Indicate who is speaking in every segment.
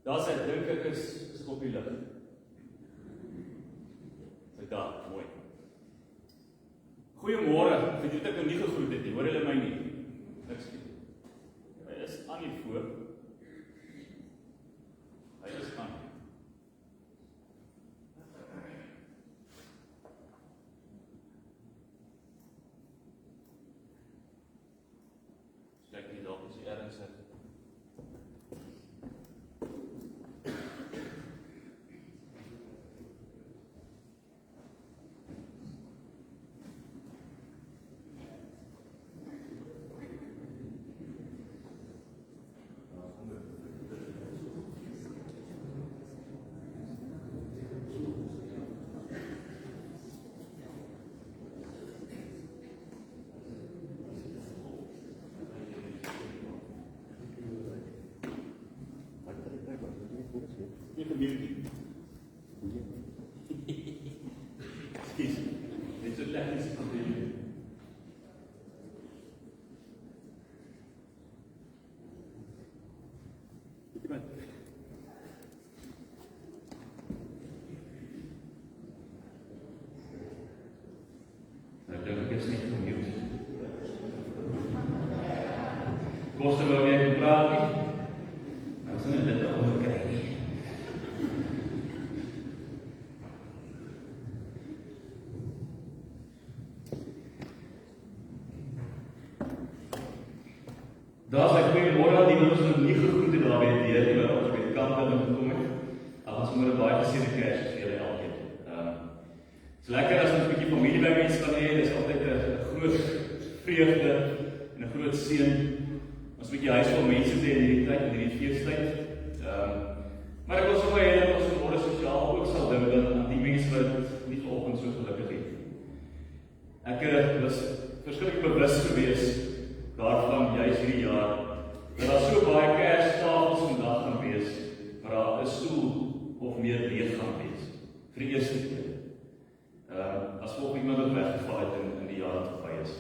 Speaker 1: Daar sê, dink ek is op die lig. Sy daar, mooi. Goeiemôre, weet ek nou nie gegroet het nie, hoor hulle my nie? Niks nie. Hy is aan die voor. Hy is aan. Kyk nie dalk as hy ergens het. Nie gebeur nie. Excuse, dit is lekker as gebeur nie. Nou dink ek is nie vernieuwd. Koste wou nie gepraat nie. Nou is dit dit onderkry nie. Daar is goeiemôre aan die wat ons nog nie gegroet het daar by die deur nie, wat ons by die kant in gekom het. Ons moet 'n baie geseënde Kersfees vir julle elkeen. Dis lekker as ons 'n bietjie familie by mense kan hê. Dis altyd 'n groot vreugde en 'n groot seën. Ons 'n bietjie huis vol mense te hê in hierdie tyd, in hierdie feestyd. Maar ek wil sommer hê dat ons vanmôre sosiaal ook sal dink aan die mense wat nie vanoggend so gelukkig het. Ek was verskriklik bewus gewees daarvan juis hierdie jaar, dat daar so baie Kerstafels vandag gaan wees, waar daar 'n stoel of meer leeg gaan wees, vir die eerste keer. As volgens iemand wat weggeval het in die jaar wat verby is.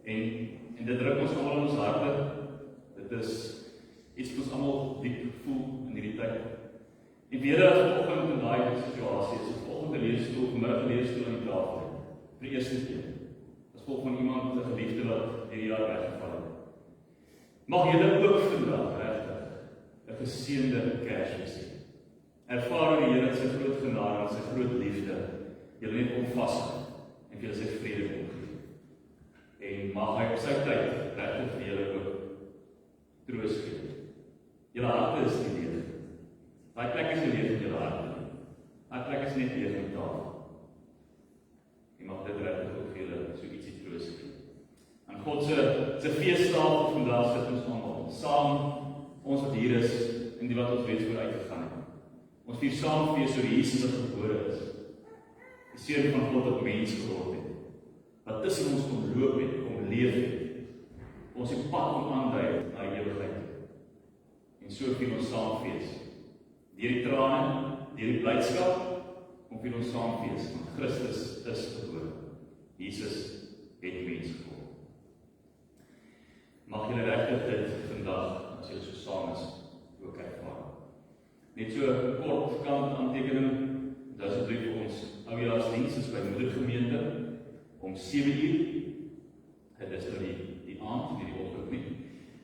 Speaker 1: En dit druk ons almal in ons harte, dit is iets wat ons almal diep voel in hierdie tyd. En weer as vanoggend in daai situasie is, vanoggend 'n leesstoel, vanmiddag 'n leesstoel aan die tafel, vir die eerste keer. Van iemand 'n geliefde wat hierdie jaar weggeval het. Mag julle ook vandag regtig 'n geseënde Kersfees hê. Ervaar die Here se groot genade en sy groot liefde. Julle net kom vashou en julle sy vrede kom gee. En mag hy op sy tyd regtig vir julle ook troos gee. Julle harte is nie leeg. Daai plek is nie leeg in julle harte nie. Daai plek is net leeg in tafel. En mag dit regtig ook vir julle so ietsie troos gee. Aan God se feestafel vandag sit ons almal saam, ons wat hier is en die wat ons reeds vooruit gegaan het. Ons vier saam fees oor Jesus wat gebore is. Die seun van God wat mens geword het. Wat tussen ons kom loop het, kom leef het. Ons die pad kom aandui na die ewigheid. En so vier ons saam fees. Deur die trane, deur die blydskap, kom vier ons saam fees, want Christus is gebore. Jesus het mens geword. Mag julle regtig dit vandag, as julle so saam is, ook ervaar. Net so 'n kort kant aantekening, dis asseblief vir ons oujaarsdiens is by Moedergemeente om 7:00. Dit is nou die aand, nie die oggend nie.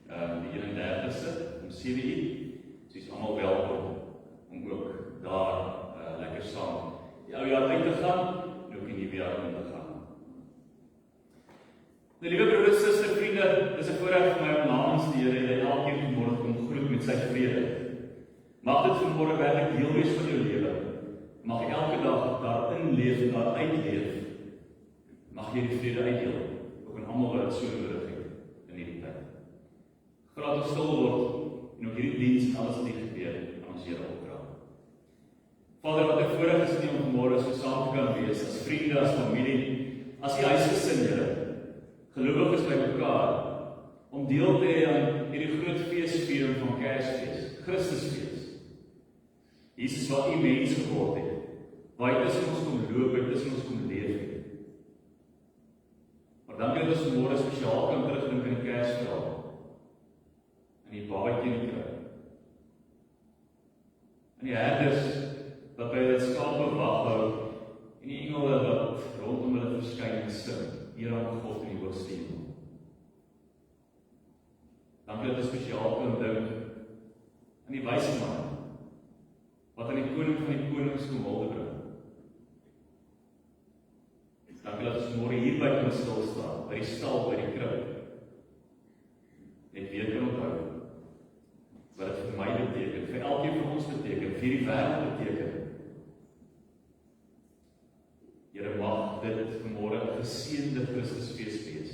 Speaker 1: Die 31ste om 7:00. So is almal welkom om ook daar lekker saam die oujaar uit te gaan en ook die nuwe jaar in te gaan. Nou, liewe broeders, susters, vriende, dis 'n voorreg vir my om namens die Here julle elkeen vanmôre kom groet met sy vrede. Mag dit vanmôre werklik deel wees van jou lewe. Mag jy elke dag daarin leef en daaruit leef. Mag jy die vrede uitdeel, ook aan almal wat dit so nodig het in hierdie tyd. Graag ons stil word en ook hierdie diens en alles wat hier gebeur aan ons Here opdra. Vader, wat 'n voorreg is om vanmôre so saam te kan wees, as vriende, as familie, as die huisgesin, Here. Gelowiges by mekaar, om deel te hê aan hierdie groot feesviering van Kersfees, Christusfees. Jesus wat U mens geword het, waar hy tussen ons kom loop, hy tussen ons kom leef het. Maar dankie dat ons vanmôre spesiaal kan terugdink in die Kersverhaal, in die babatjie in die krib. en die herders wat by hulle skape wag hou, en die engele wat rondom hulle verskyn en sing, Here aan God in die hoogste hemel. Dankie dat ons spesiaal kan dink aan die wyse man, wat aan die koning van die konings kom hulde bring. Dankie dat ons môre hier by kan stil staan, by die stal, by die krib. Net weer kan onthou wat dit vir my beteken, vir elkeen van ons beteken, vir die wêreld beteken. Here, mag dit vanmôre 'n geseënde Christusfees wees.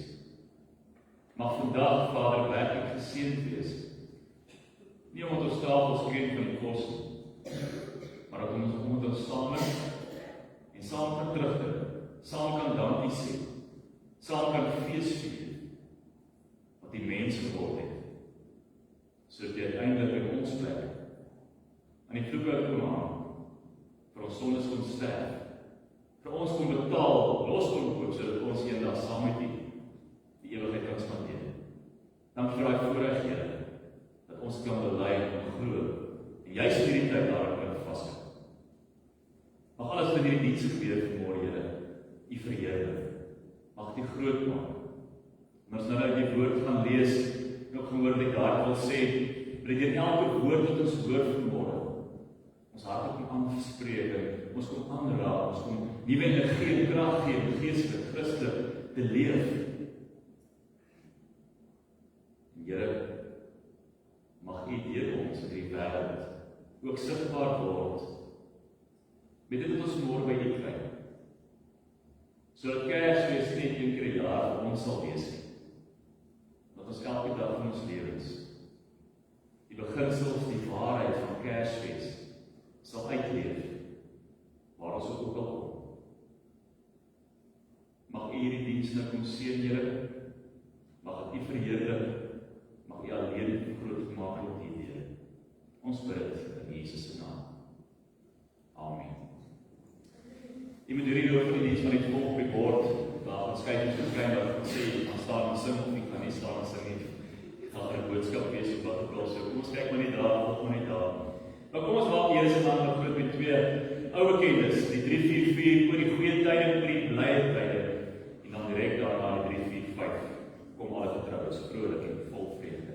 Speaker 1: Mag vandag, Vader, werklik geseënd wees. Nie omdat ons tafels kreeg van die kos nie, maar dat ons saam is en saam kan terugdink, saam kan dankie sê, saam kan fees vier, wat die mens geword het, sodat jy uiteindelik in ons plek aan die vloeke kom aan, vir ons sondes kon sterf, vir ons kon betaal, los kon koop, sodat ons eendag saam met U die ewigheid kan spandeer. Dankie vir daai voorreg, Here, dat ons kan bely en glo, en juist in hierdie tyd daarin kan vashou. Mag alles wat in hierdie diens gebeur vanmôre, Here, U verheerlik. Mag U groot maak. En ons nou uit die woord gaan lees, en ook gehoor dat daar wil sê, dat deur elke woord wat ons hoor vanmôre, ons harte kom aanspreek, ons kom aanraak, ons kom nuwe energie en krag gee om geestelik, Christelik te leef. En Here, mag U deur ons in die wêreld ook sigbaar word, met dit wat ons môre by U kry, sodat Kersfees net een keer 'n jaar vir ons sal wees, dat ons elke dag van ons lewens die beginsels, die waarheid van Kersfees sal uitleef, waar ons ook al kom. Mag U hierdie diens nou kom seën, Here, mag dit U verheerlik, mag U alleen groot maak met U deur. Ons bid in Jesus se naam. Amen. Jy moet hierdie loop van die diens van die volk op die bord, daar gaan skyf verskyn wat sê, gaan staan en sing, of nie gaan nie staan en sing nie. Gaan 'n boodskap wees of wat ook al, so kom ons kyk maar net daar, volg maar net daar. Maar kom ons maak die Here se naam nou groot met twee ou bekendes, die 344 oor die goeie tye en oor die blye tye, en dan direk daarna die 345, kom alle getroues, vrolik en vol vrede.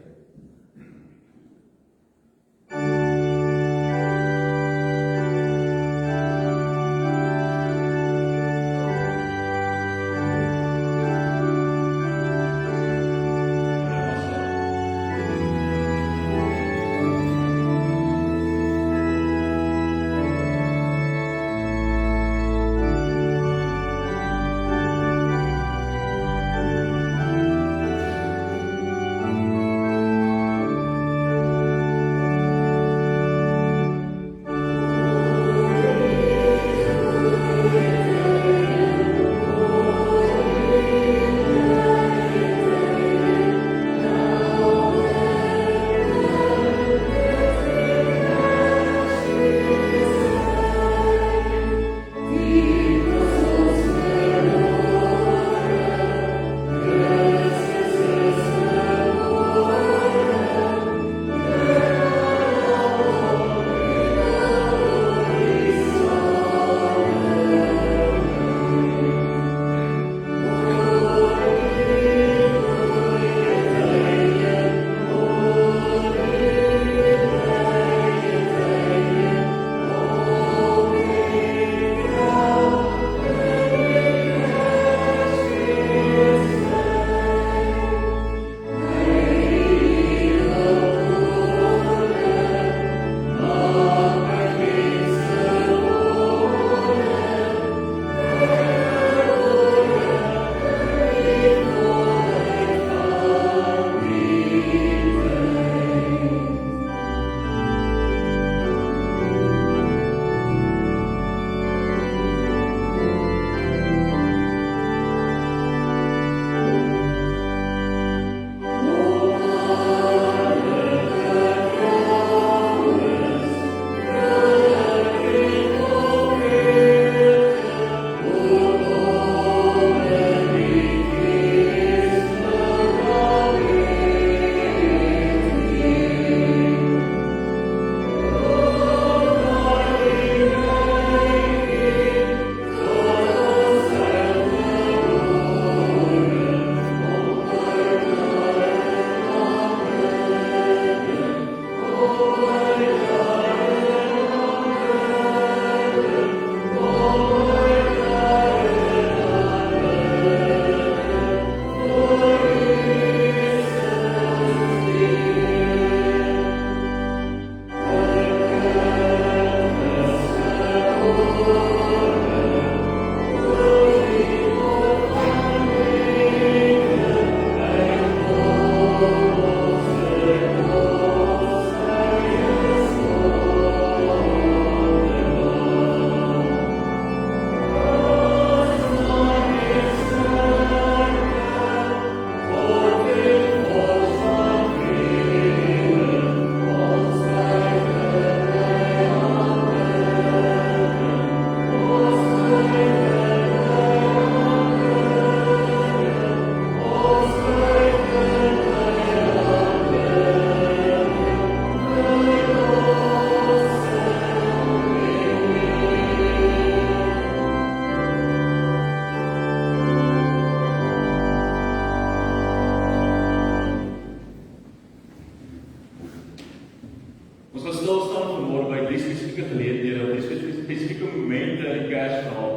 Speaker 1: spesifieke momente in die Kersverhaal.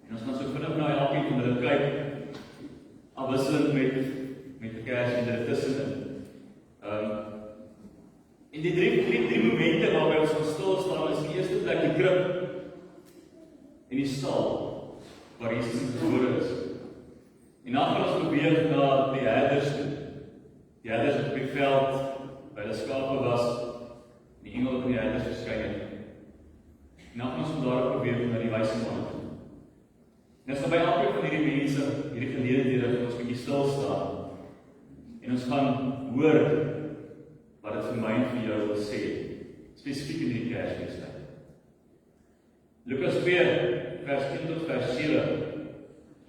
Speaker 1: En ons gaan so vinnig na elkeen van hulle kyk, afwisselend met die Kersliedere tussenin. En die drie momente waarby ons gaan stil staan is die eerste plek die krib en die stal waar Jesus gebore is. En dan gaan ons beweeg na die herders toe. Die herders op die veld by die skape was, die engel van die herders verskyn het. En dan gaan ons van daar beweeg na die wyse man toe. En as by elke van hierdie mense, hierdie geleenthede, ons bietjie stil staan en ons gaan hoor wat dit vir my en vir jou wil sê, spesifiek in die Kersfeestyd. Lukas 2, vers 10 tot vers 7,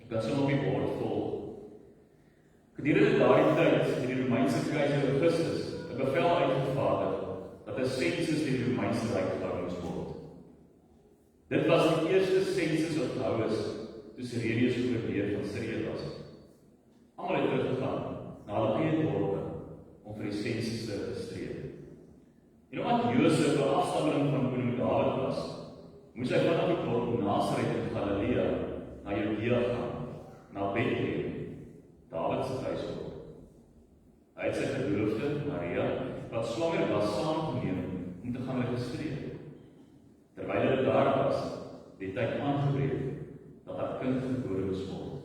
Speaker 1: ek kan sommer op die bord volg. Gedurende daardie tyd het die Romeinse keiser Augustus 'n bevel uitgevaardig dat 'n sensus in die Romeinse ryk gehou moes word. Dit was die eerste sensus wat gehou is toe Serenius gouverneur van Sirië was. Almal het teruggegaan na hulle eie dorpe om vir die sensus te registreer. En omdat Josef 'n afstammeling van koning Dawid was, moes hy vanaf die dorp Nasaret in Galilea na Judea gaan, na Bethlehem, Dawid se tuisdorp. Hy het sy geloofde, Maria, wat swanger was, saamgeneem om te gaan registreer. Terwyl hy daar was, het hy aangebreek dat haar kind gebore moes word.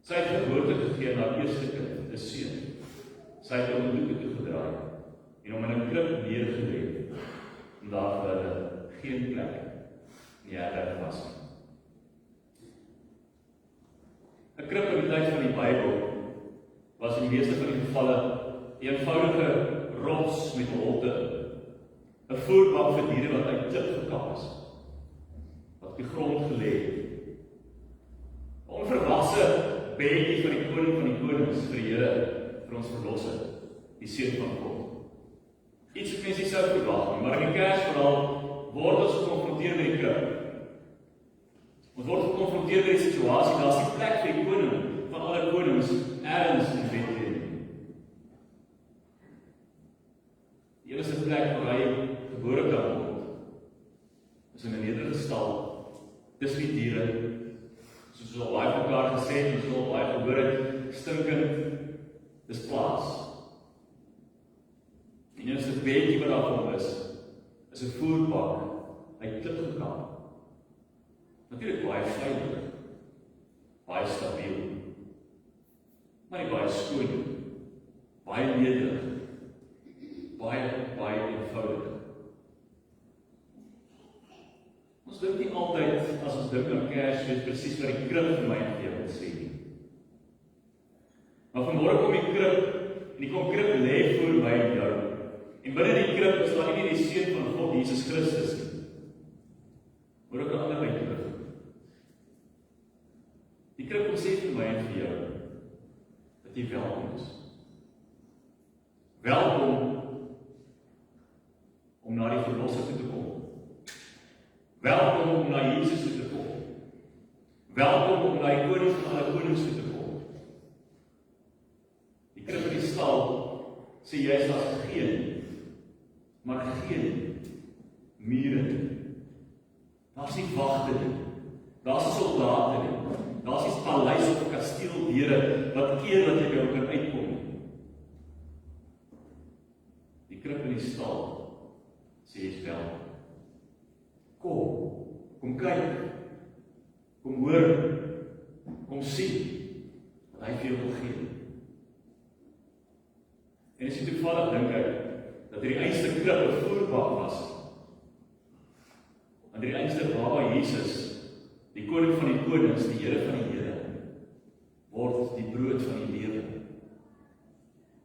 Speaker 1: Sy het geboorte gegee aan haar eerste kind, 'n seun. Sy het hom in doeke toegedraai en hom in 'n krib neergelê, omdat vir hulle geen plek in die herberg was nie. 'n Krib in die tyd van die Bybel was in die meeste van die gevalle 'n eenvoudige rots met 'n holte, 'n voerbak vir diere wat uit klip gekap is, wat op die grond gelê het. 'n onverwagse bedjie van die koning van die konings vir die Here, vir ons verlosser, die seun van God. Iets wat mense nie sou verwag nie, maar in die Kersverhaal word ons gekonfronteer met die krib. Ons word gekonfronteer met die situasie, daar is die plek vir die koning van alle konings ergens in Bethlehem. Die enigste plek waar hy gebore kan word, is in 'n nederige stal, tussen die diere, soos ons al baie van mekaar gesê het, ons al baie gehoor het, stinkend, dis plaas. Die enigste bedjie wat daar van is 'n voerbak uit klip gekap. Natuurlik baie veilig, baie stabiel, maar nie baie skoon, baie nederig, baie eenvoudig. Ons dink nie altyd, as ons dink aan Kersfees, presies wat die krib vir my en vir jou wil sê nie. Maar vanmôre kom die krib, en die krib lê voor my en jou. En binne die krib is daar nie die seun van God, Jesus Christus nie. Hoor ek 'n ander by terug. Die krib kom sê vir my en vir jou, dat jy welkom is. Welkom om na die verlosser toe te kom. Welkom om na Jesus toe te kom. Welkom om na die koning van alle konings toe te kom. Die krib in die stal sê jy is daar geen, maar geen mure nie. Daar's nie wagte nie. Daar's nie soldate nie. Daar's nie paleis of kasteeldeure wat keer dat jy by hom kan uitkom nie. Die krib in die stal sê jy is welkom. Kom kyk, kom hoor, kom sien wat hy vir jou wil gee. En as jy toevallig dink ek, dat die einste krib 'n voerbak was, en die einste baba Jesus, die koning van die konings, die Here van die Here, word die brood van die lewe.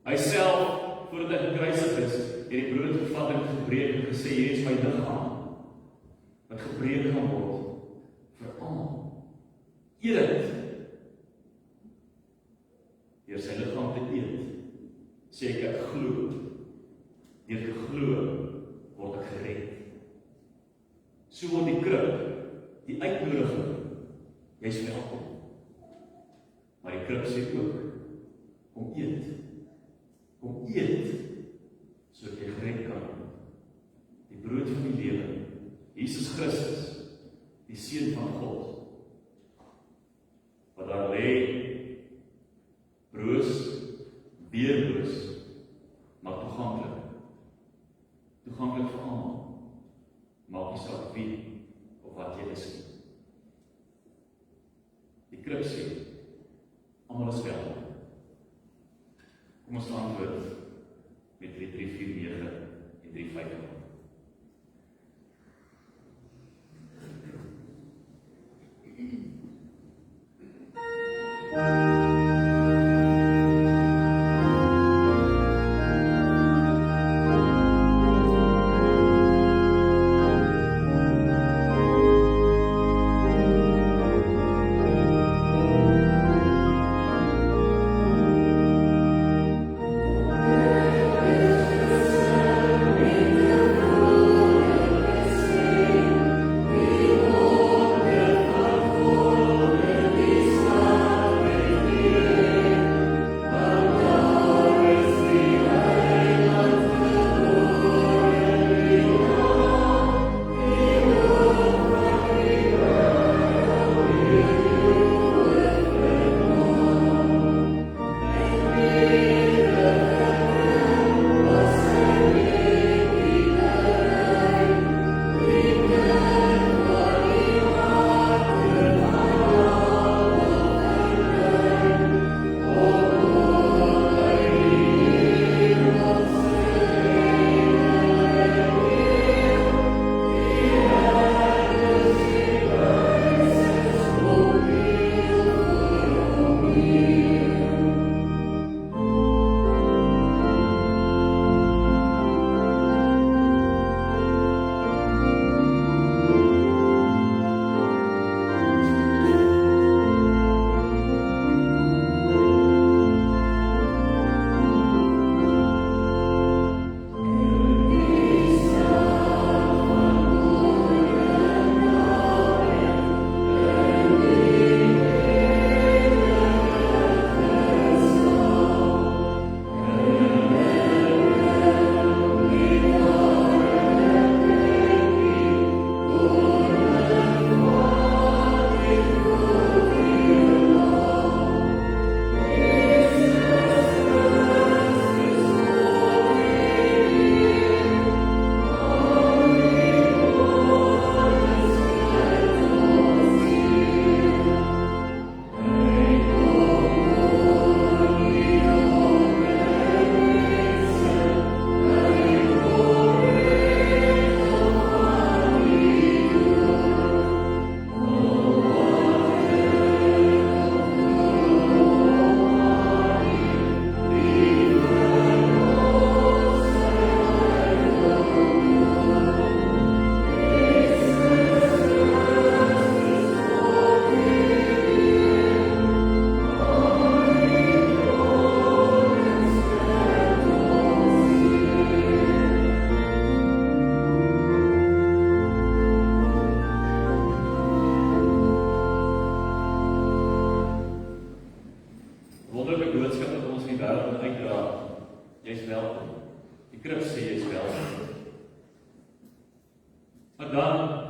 Speaker 1: Hy self, voordat hy gekruisig is, het die brood gevat en gebreek en gesê, hier is my liggaam, wat gebreek gaan word vir almal. Eet dit. Deur sy liggaam te eet, sê ek glo. Deur te glo word ek gered. So word die krib, die uitnodiging, jy's welkom. Maar die krib sê ook, kom eet. Kom eet, sodat jy gered kan word. Die brood van die lewe, Jesus Christus, die Seun van God, wat daar lê, broos, weerloos, maar toeganklik. Toeganklik vir almal. Maak nie saak wie of wat jy is nie. Die krib sê, almal is welkom. Kom ons antwoord met 3, 3, 4, 9 en 3, 5.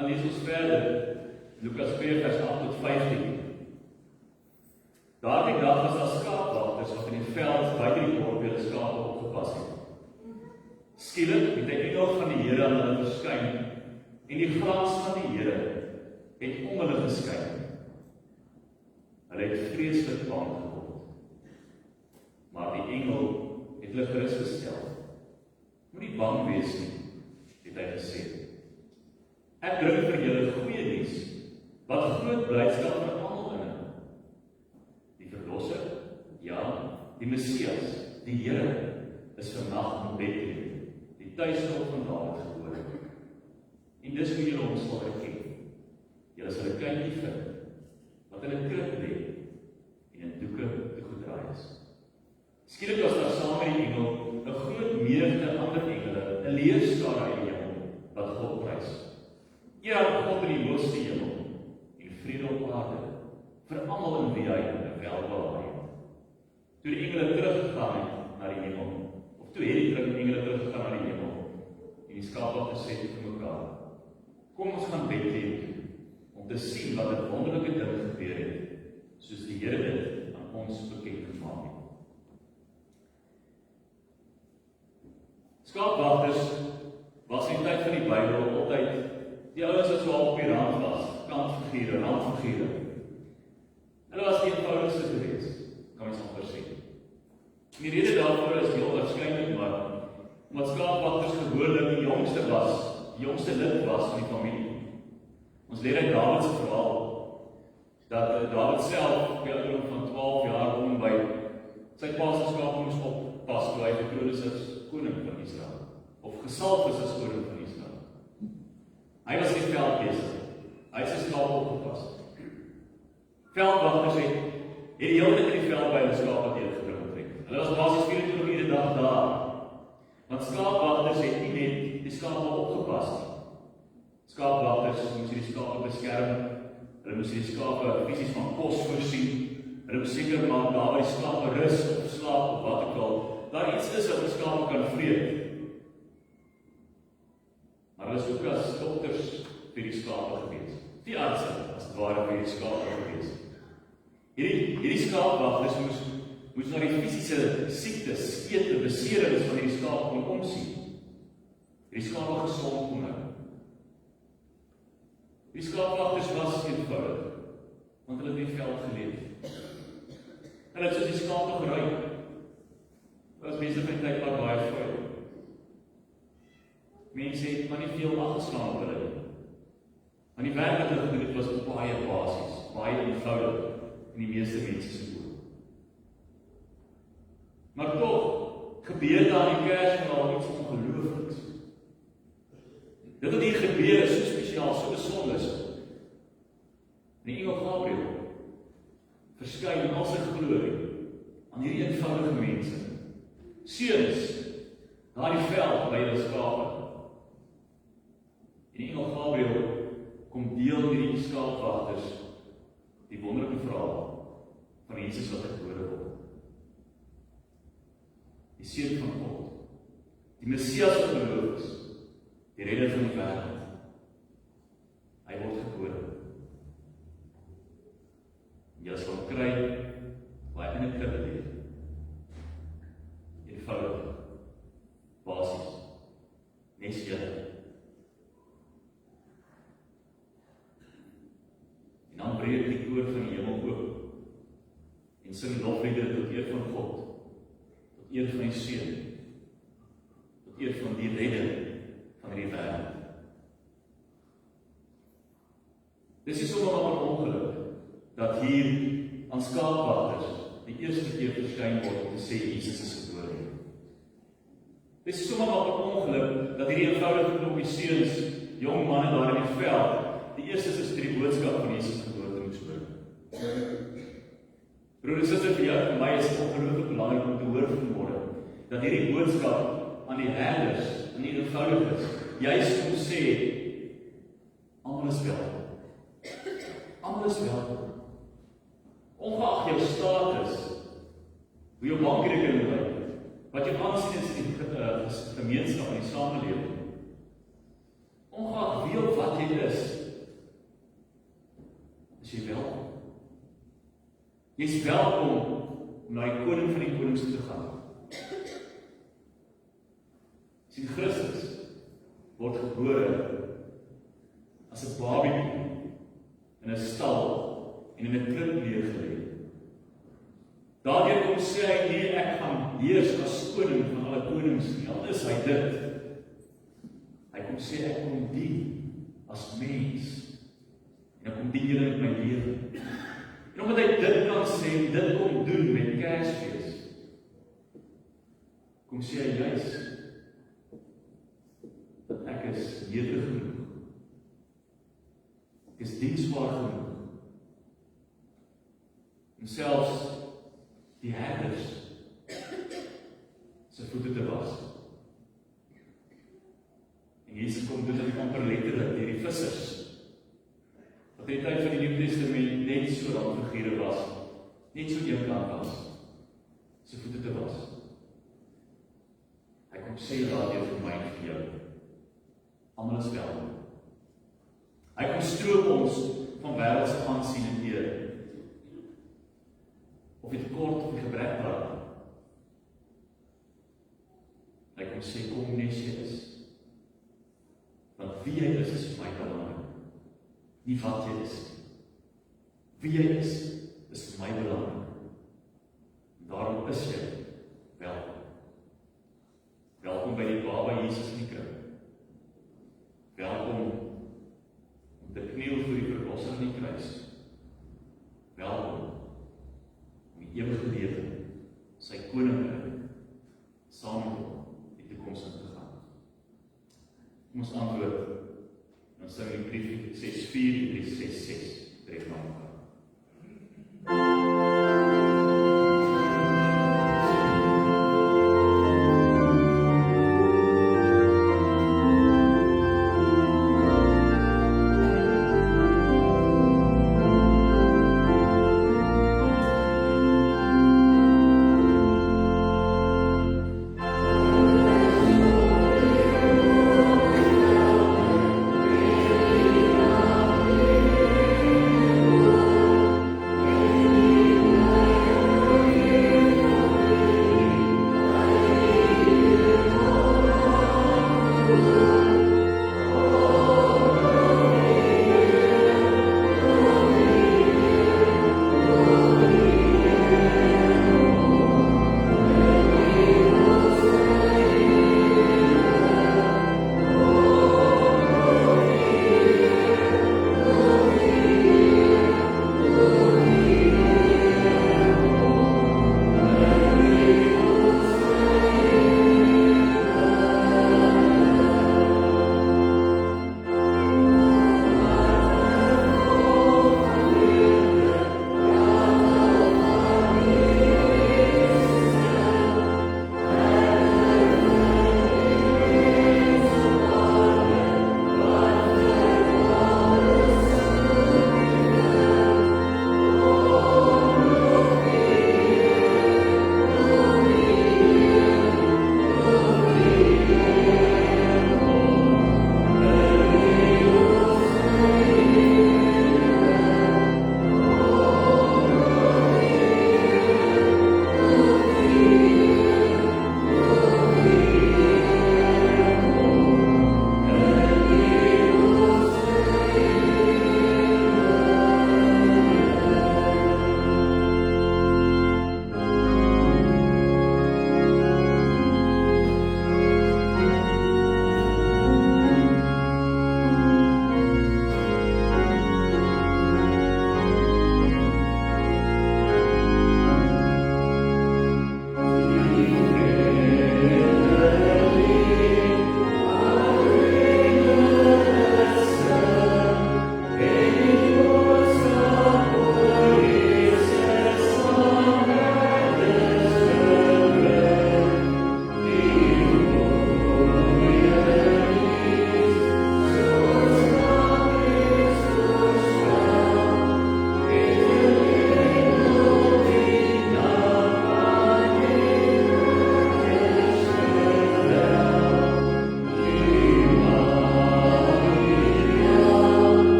Speaker 1: Dan lees ons verder, Lukas 2 vers 8 tot 15. Daardie dag was daar skaapwagters wat in die veld buite die dorp hulle skape opgepas het. Skielik het 'n engel van die Here aan hulle verskyn en die glans van die Here het om hulle geskyn. Hulle het vreeslik bang geword. Maar die engel het hulle gerus gestel. Moenie bang wees nie, het hy gesê. Ek bring vir julle goeie nuus, wat groot blydskap vir almal inhou. Die Verlosser, ja, die Messias, die Here, is vandag in Bethlehem, die tuisdorp van Dawid gebore. En dis hoe julle hom sal erken. Julle sal 'n kindjie vind, wat in 'n krib lê en in doeke toegedraai is. Skielik was daar saam met die engel 'n groot menigte ander engele, 'n leerskare in die hemel, wat God prys. Eer aan God in die hoogste hemel en vrede op aarde vir almal in wie hy 'n welbehae het. Toe die engele teruggegaan het na die hemel, of toe het die engele teruggegaan na die hemel en die skaapwagters sê vir mekaar: Kom ons gaan Bethlehem om te sien wat 'n wonderlike ding gebeur het, soos die Here dit aan ons bekend gemaak het. Skaapwagters was in die tyd van die Bybel altyd die ouens wat so op die rand was, kantfigure, randfigure. Hulle was die eenvoudigste geweest, kan mens amper sê. En die rede daarvoor is heel waarskynlik maar omdat skaapwagters gewoonlik die jongste was, die jongste lid was van die familie. Ons leer uit Dawid se verhaal dat Dawid self op die ouderdom van 12 jaar by sy pa se skape moes oppas toe hy gekroon is as koning van Israel, of gesalf is as koning van Israel. Hy was in die veld besig. Hy het sy skape opgepas. Veldwagters het die hele tyd in die veld by hulle skape deurgebring. Hulle was basies 24 ure 'n dag daar. Want skaapwagters het nie net die skape opgepas nie. Skaapwagters moes die skape beskerm. Hulle moes die skape fisies van kos voorsien. Hulle moes seker maak daar waar die skape rus of slaap of wat ook al, daar iets is wat die skape kan vreet. Maar hulle is ook as dokters vir die skape gewees. Die artse as het ware vir die skape gewees. Hierdie skaapwagters moes na die fisiese siektes, skete, beserings van hierdie skape kon omsien. Die skape gesond kon hou. Die skaapwagters was eenvoudig, want hulle het in die veld geleef. Hulle het soos die skape geruik. Daar was mense van die tyd wat baie vuil. Mense het maar nie veel afgeslaan op hulle. Want die werk wat hulle gedoen het was baie basies, baie eenvoudig in die meeste mense se oë. Maar tog gebeur daar in die Kersverhaal iets ongeloofliks. Dit wat hier gebeur is so spesiaal, so besonder is. Die engel Gabriël verskyn in al sy glorie aan hierdie eenvoudige mense. Seuns, daar die veld by hulle skape. En die engel Gabriël kom deel met die skaapwagters die wonderlike verhaal van Jesus wat gebore word. Die seun van God, die Messias wat beloof is, die redder van die wêreld. Hy word gebore. Jy sal kry waar hy in 'n krib leef. Eenvoudig, basies, nes jy. En dan breek die koor van die hemel oop en sing lofliedere tot eer van God, tot eer van die Seun, tot eer van die redder van die wêreld. Dis is sommer maar 'n ongeluk dat hier aan skaapwagters die eerste keer verskyn word om te sê Jesus is gebore. Dis is sommer maar 'n ongeluk dat hierdie eenvoudige klompie seuns, jong manne daar in die veld, die eerste is vir die boodskap van Jesus geboorte moes bring. Broer en suster, vir jou en vir my is dit ongelooflik belangrik om te hoor vanmôre dat hierdie boodskap aan die herders, aan die eenvoudiges, juist kom sê, almal is welkom. Almal is welkom. Ongeag jou status, hoe jou bankrekening lyk, wat jou aansien is in die gemeenskap en die samelewing. Ongeag wie of wat jy is jy welkom. Jy is welkom om na die koning van die konings te gaan. Sien, Christus word gebore as 'n babietjie in 'n stal en in 'n krib neergelê. Daardeur kom sê hy, nee, ek gaan heers as koning van alle konings nie, al is hy dit. Hy kom sê, ek kom dien as mens, en ek kom dien julle met my lewe. En omdat hy dit kan sê, dit kom doen met Kersfees, kom sê hy juis, dat ek is nederig genoeg, ek is diensbaar genoeg, en selfs die herders se voete te was. En Jesus kom doen dit amper letterlik deur die vissers, wat in die tyd van die Nuwe Testament net so randfigure was, net so eenkant was, se voete te was. Hy kom sê daardeur vir my en vir jou, almal is welkom. Hy kom stroop ons van wêreldse aansien en eer. Of die tekort of die gebrek daaraan. Hy kom sê, kom nes jy is. Want wie jy is vir my belangrik. Nie wat jy is. Wie jy is vir my belangrik. Daarom is jy welkom. Welkom by die baba Jesus in die krib. Welkom om te kniel voor die verlosser in die kruis. Welkom om die ewige lewe, sy koninkryk, saam met hom die toekoms in te gaan. Kom ons antwoord, en ons sing die brief 6:4 en brief 6:6, trek na mekaar.
Speaker 2: O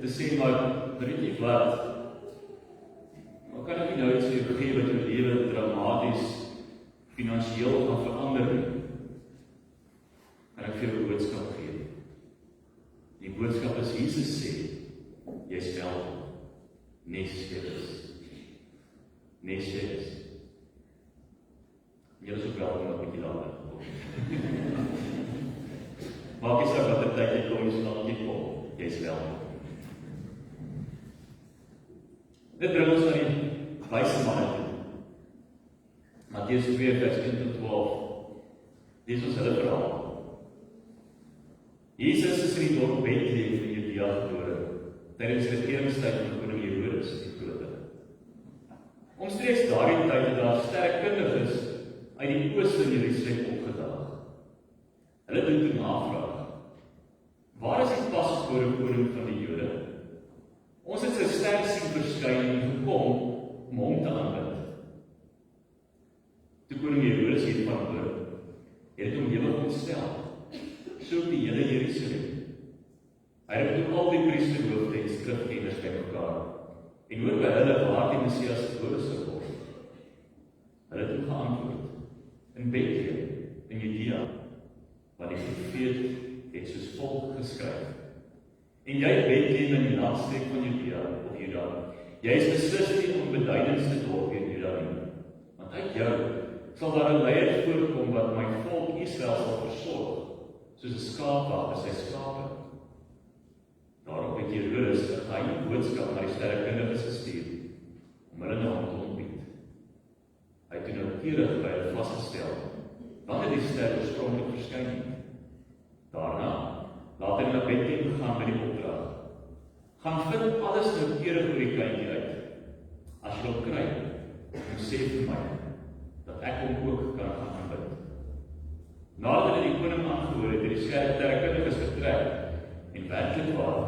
Speaker 1: te sê, maar weet jy wat? Maar kan ek nie nou iets vir jou gee wat jou lewe dramaties, finansiëel gaan verander nie? Kan ek vir jou 'n boodskap gee? Die boodskap is, Jesus sê, jy is welkom, nes jy is. Nes jy is. Jy is ook welkom om 'n bietjie later te kom. Maak nie saak wat tyd jy kom, solank jy kom, jy is welkom. Dit bring ons aan die wyse manne toe. Matteus 2 vers 1 tot 12. Dis ons hulle verhaal. Jesus is in die dorp Bethlehem in Judea gebore, tydens die regeringstyd van koning Herodes die Grote. Omstreeks daardie tyd het daar sterrekundiges uit die ooste in Jerusalem opgedaag. Hulle doen toe navraag. Waar is die pasgebore koning van die Jode? Ons het sy ster sien verskyn en gekom om hom te aanbid. Toe koning Herodes hiervan hoor, het hom ewig ontstel, so die hele Jerusalem. Hy het toe al die priesterhoofde en skrifkenners bymekaar en hoor by hulle waar die Messias gebore sou word. Hulle het hom geantwoord, in Bethlehem, in Judea, want die profeet het soos volk geskryf. En jy Bethlehem in die landstreek van Judea, of Juda, jy is beslis die onbeduidendste dorp in Juda nie, want uit jou sal daar 'n leier voorkom wat my volk Israel sal versorg, soos 'n skaapwag sy skape. Daarop het Herodes 'n geheime boodskap na die sterrekundiges gestuur, om hulle na hom te ontbied. Hy het toe noukeurig by hulle vasgestel, wanneer die ster oorspronklik verskyn het. Daarna laat hy na Bethlehem gaan met die opdrag. Gaan vind alles noukeurig oor die kindjie uit. As jy hom kry, dan sê vir my, dat ek hom ook kan gaan aanbid. Nadat hy die koning aangehoor het, die sterrekundiges getrek, en werklik waar,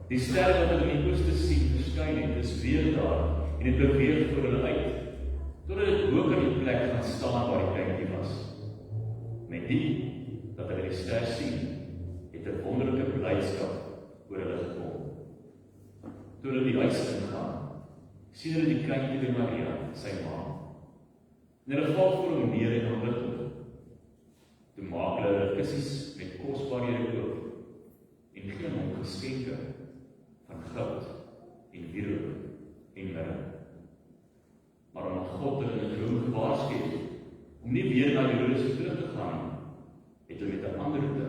Speaker 1: die ster wat hulle in die ooste sien verskyn het, is weer daar, en het beweeg voor hulle uit, totdat dit hoog in die plek gaan staan waar die kindjie was. Met die, dat hulle die ster sien, het 'n wonderlike blydskap oor hulle gekom. Toe hulle die huis ingaan, sien hulle die kindjie by Maria, sy ma. En hulle val voor hom neer en aanbid hom. Toe maak hulle kussies met kosbarehede oop en gee hom geskenke van goud en wierook en mirre. Maar omdat God hulle in 'n droom gewaarsku het om nie weer na Jerusalem terug te gaan, het hulle met 'n ander roete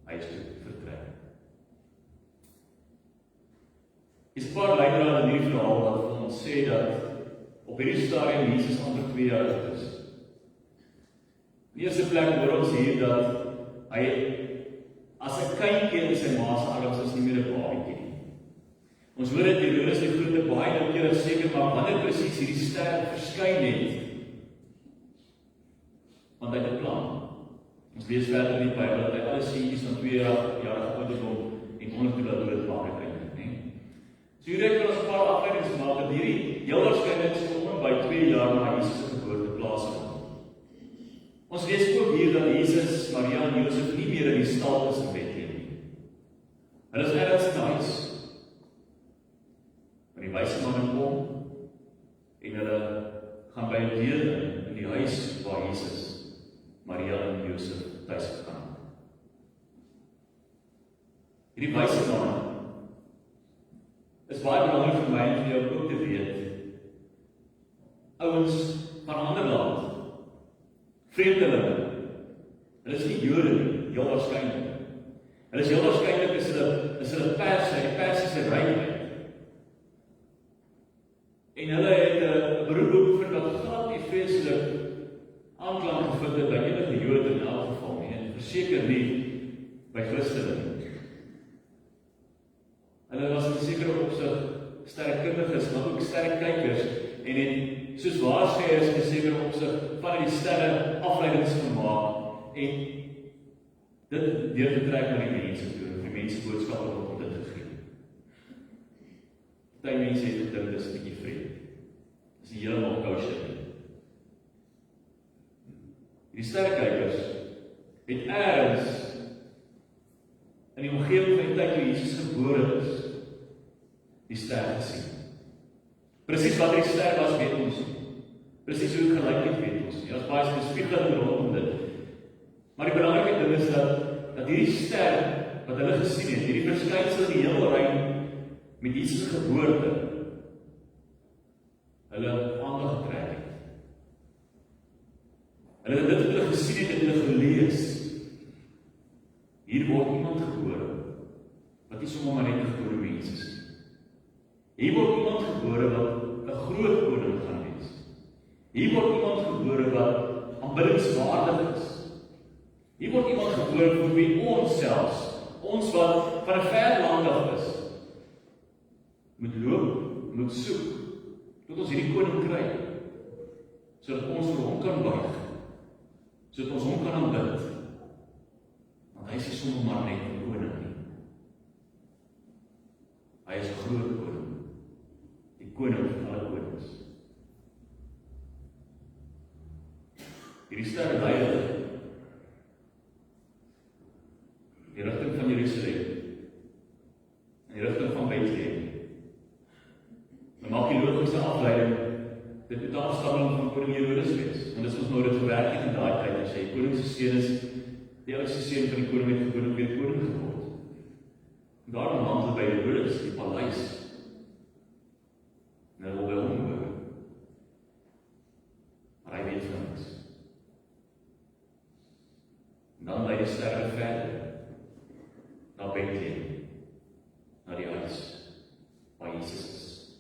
Speaker 1: huis toe vertrek. Is 'n paar leidrade in hierdie verhaal wat vir ons sê dat op hierdie stadium Jesus amper 2 jaar oud is. In die eerste plek hoor ons hier dat hy as 'n kindjie in sy ma se arms is, nie meer 'n babatjie nie. Ons hoor dat Herodes die Grote baie noukeurig seker maak wanneer presies hierdie ster verskyn het, want hy het 'n plan. Ons lees verder in die Bybel dat hy alle seentjies van 2 jaar ouderdom en onder toe dat hulle dit maak uiteindelik, né? So hier kan ons 'n paar afleidings maak dat hierdie heel waarskynlik so by 2 jaar na Jesus se geboorte plaasvind. Ons lees ook hier dat Jesus, Maria en Josef nie meer in die stal is in Bethlehem nie. Hulle is ergens in huis. Maar die wyse manne kom en hulle gaan by 'n deur in die huis waar Jesus, Maria en Josef tuis gegaan het. Hierdie wyse manne is baie belangrik vir my en vir jou ook te weet. Ouens van ander land, vreemdelinge, hulle is nie Jode nie, heel waarskynlik. Hulle is heel waarskynlik is hulle Persiese ryk uit. En hulle het 'n beroep beoefen wat glad nie vreeslik aanklank gevind het by enige Jode in elk geval nie, en verseker nie by Christene nie. Hulle was in sekere opsig sterrekundiges, maar ook sterrekykers, en het soos waarskuwers in sekere opsig van die sterre afleidings gemaak, en dit deur te trek na die mense toe, en die mense boodskappe om dit te gee. Party mense het gedink dis 'n bietjie vreemd. Dis nie heeltemal kosher nie. Die sterrekykers het ergens in die omgewing van die tyd toe Jesus gebore is, die ster gesien. Presies wat die ster was, weet ons nie. Presies hoe gelyk het, weet ons nie. Ons baie spesifiek rondom dit. Maar die belangrike ding is dat hierdie ster wat hulle gesien het, hierdie verskynsel in die hemelruim met Jesus geboorte, hulle aandag getrek het. Hulle het dit wat hulle gesien het, hulle gelees. Hier word iemand gebore, wat nie sommer maar net 'n gebore mens is. Hier word iemand gebore wat 'n groot koning gaan wees. Hier word iemand gebore wat aanbiddingswaardig is. Hier word iemand gebore vir wie ons selfs, ons wat van 'n ver land af is, moet loop, moet soek, tot ons hierdie koning kry, sodat ons vir hom kan buig, sodat ons hom kan aanbid, want hy is nie sommer maar net 'n koning nie. Hy is 'n groot koning, die koning van alle konings. Hierdie ster lei die rigting van Jerusalem, in die rigting van Bethlehem. Dan maak die logiese afleiding, dit moet 'n afstammeling van koning Herodes wees, want dis ons nou dit gewerk het in daai tyd, as jy koning se seun is, die oudste seun van die koning het gewoon weer koning geword. En daarom handel by Herodes, die paleis, en hy wil by hom hoor. Maar hy weet van niks. En dan lei die sterre verder, na Bethlehem, na die huis waar Jesus is.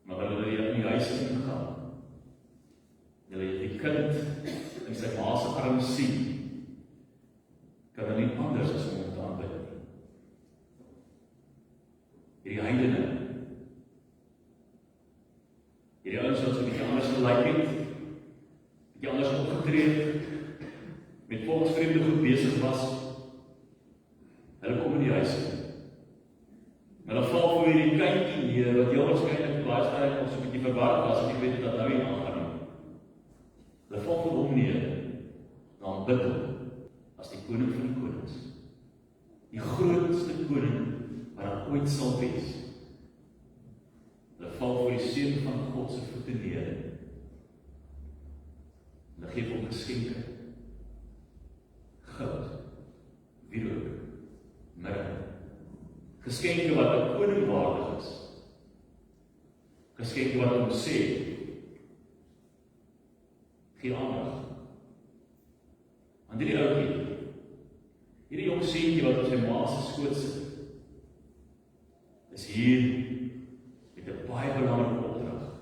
Speaker 1: Maar hulle het in die huis ingegaan. Hulle het die kind in sy ma se arm sien. Kan hulle nie anders as om te aanbid nie. Hierdie heidene, hierdie ouens wat so 'n bietjie anders gelyk het, bietjie anders opgetree het, met volksvreemde goed besig was, hulle kom in die huis in. Hulle val voor hierdie kindjie neer, wat heel waarskynlik baie sterk ons so 'n bietjie verward was, en ek weet dat nou nie aangaan nie. Hulle val voor hom neer, en aanbid hom, as die koning van die konings. Die grootste koning, wat daar ooit sal wees. Hulle val voor die seun van God se voete neer. Hulle gee hom geskenke. Goud, wierook, mirre. Geskenke wat 'n koning waardig is. Geskenke wat hom sê, gee aandag. Want hierdie ouetjie, hierdie jong seentjie wat op sy ma se skoot sit, is hier met 'n baie belangrike opdrag.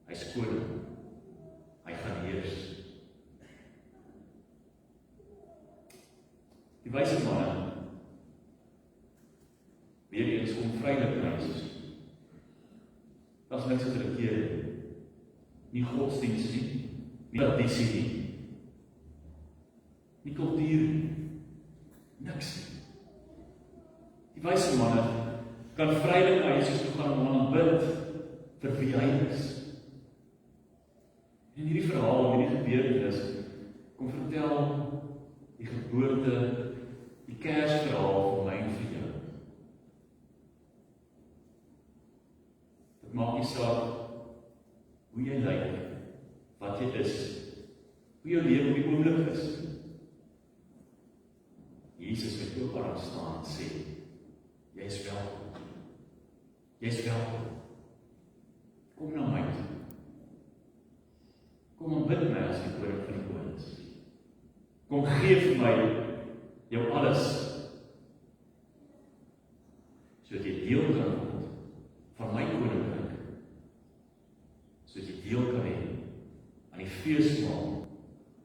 Speaker 1: Hy's koning. Hy gaan heers. Die wyse manne, weer eens onvrylik na Jesus. Daar's niks wat regeer nie godsdienst nie, nie tradisie nie, nie kultuur nie, niks nie. Die wyse manne kan vrylik na Jesus toe gaan om aanbid vir wie hy is. En hierdie verhaal, hierdie gebeurtenis, kom vertel die geboorte, die Kersverhaal vir my en vir jou. Dit maak nie saak hoe jy lyk, wat jy is, hoe jou lewe op die oomblik is. Jesus het ook daar staan en sê, jy is welkom. Jy is welkom. Kom na my toe. Kom en bid my as die koning van die konings. Kom gee vir my jou alles, sodat jy deel kan word van my koninkryk, sodat jy deel kan hê aan die feesmaal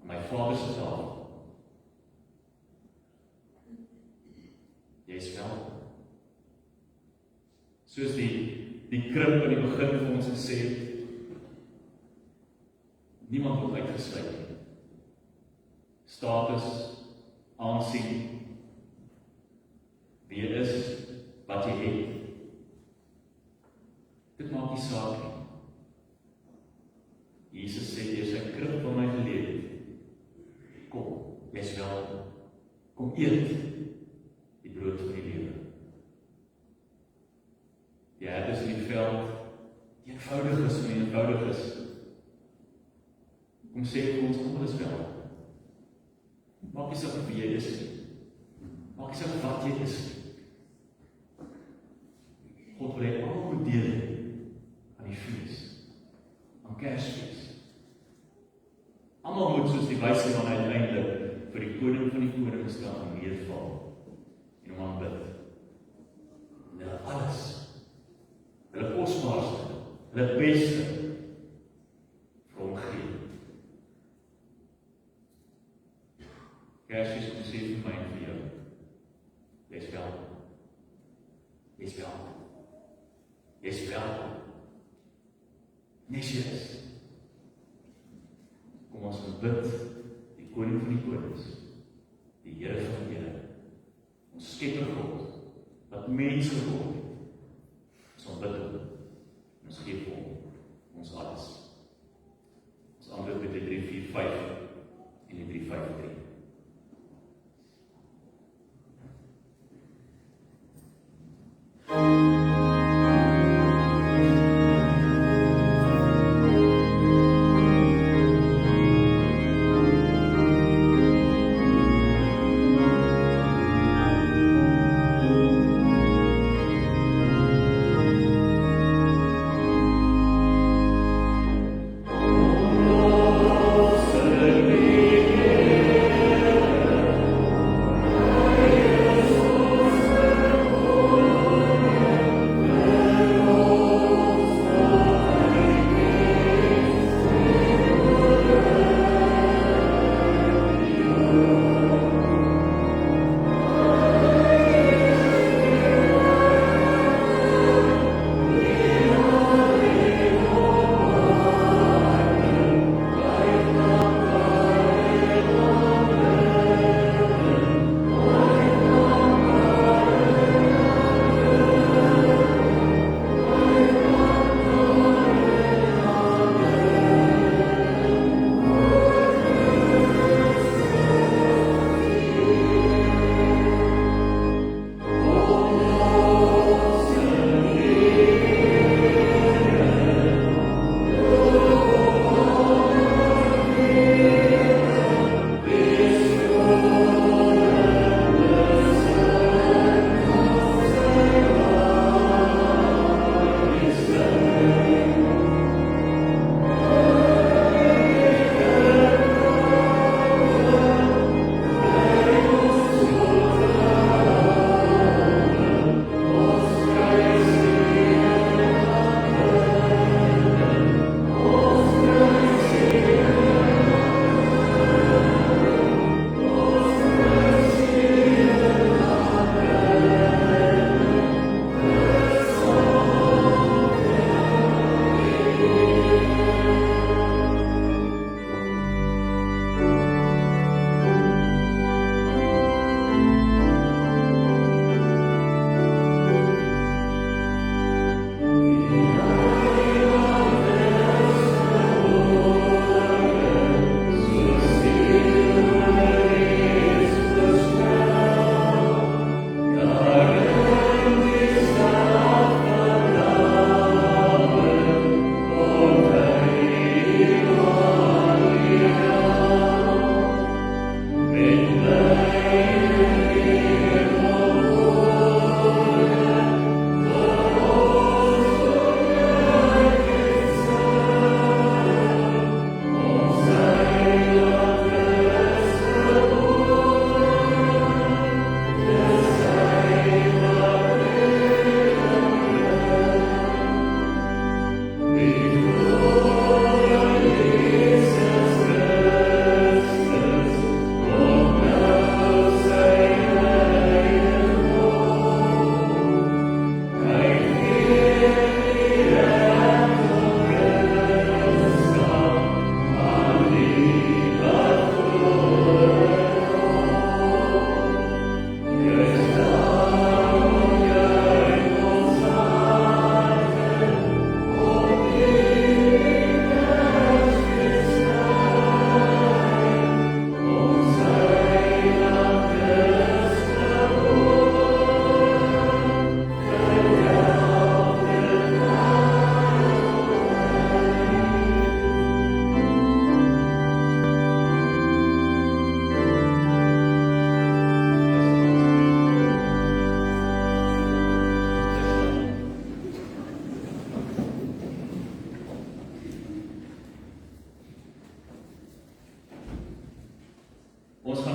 Speaker 1: aan my Vader se tafel. Jy is welkom. Soos die krib in die begin vir ons gesê het, niemand word uitgesluit nie. Status, aansien, wie jy is, wat jy het. Dit maak nie saak nie. Jesus sê, jy is 'n krib van my geleed. Kom, jy is welkom. Kom eet die brood van die lewe. Kom sê vir ons, kom ons wel. Maak nie saak wie jy is nie. Maak nie saak wat jy is nie. God wil hê almal moet deel aan die fees, aan Kersfees. Almal moet soos die wyse man uiteindelik vir die koning van die konings staan neerval en hom aanbid. En hulle alles, hulle kosbaarste, hulle beste vir hom gee. Kersfees kom sê vir my en vir jou, wees welkom. Wees welkom. Wees welkom. Nes jy is. Kom ons bid die koning van die konings, die Here van die Here, ons skepper God, wat mens geword het. Ons bid hom, ons gee vir hom ons alles. Ons antwoord met die 3:4:5 en die 3:5:3.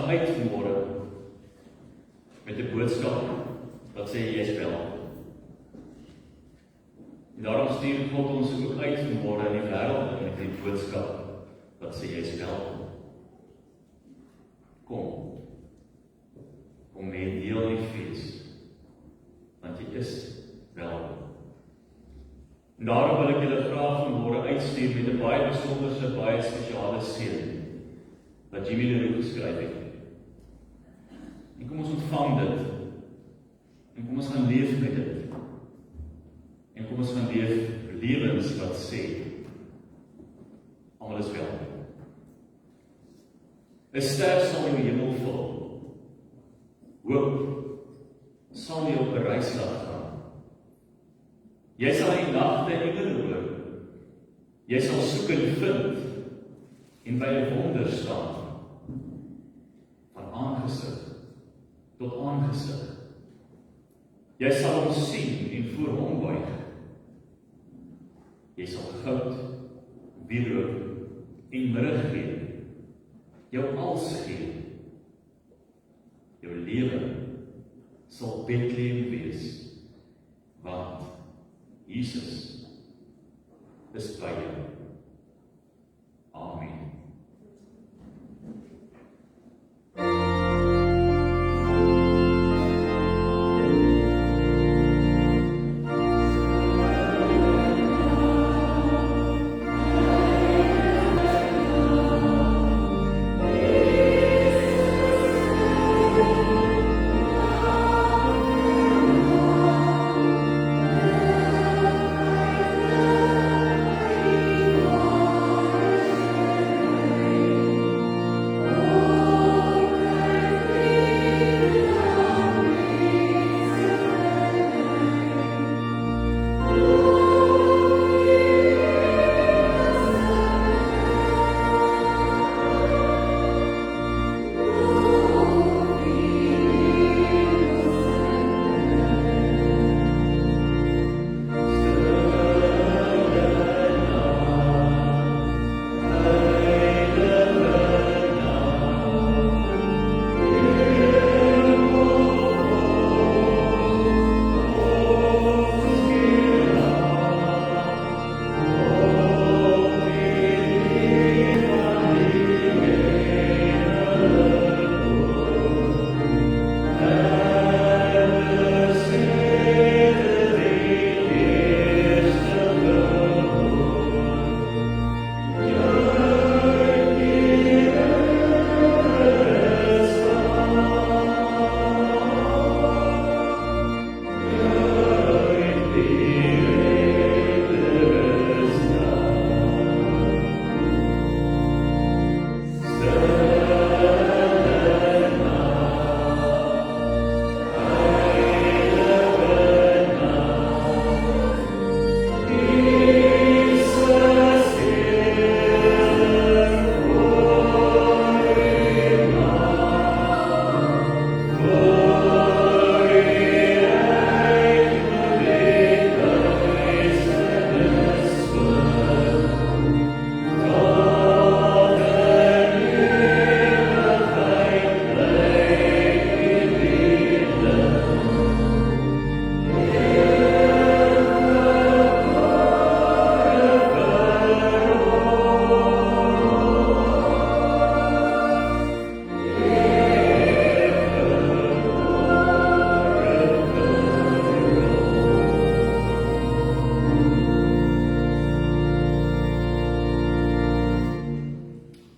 Speaker 1: gaan uit vanmôre met 'n boodskap wat sê jy is wel. En daarom stuur God ons ook uit vanmôre in die wêreld met die boodskap wat sê jy is wel. Kom mee deel die fees, want jy is wel. En daarom wil ek julle graag vanmôre uitstuur met 'n baie besonderse, baie spesiale seën wat Jimmy Leroux geskryf het. En kom ons ontvang dit, en kom ons gaan leef met dit, en kom ons gaan leef lewens wat sê, almal is wel. 'n ster sal jou hemel vul, hoop sal jy op 'n reis laat gaan. Jy sal in die nagte engele hoor, jy sal soek en vind, en by 'n wonder staan, van aangesig tot aangesig. Jy sal hom sien en voor hom buig. Jy sal goud, wierook en mirre gee, jou als gee. Jou lewe sal Bethlehem wees, want Jesus is by jou. Amen.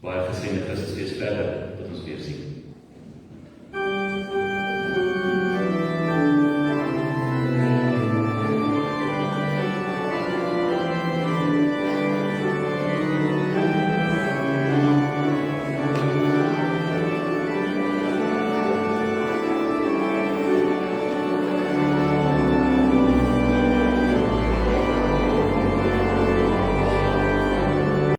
Speaker 1: Baie geseënde Christusfees verder, tot ons weer sien.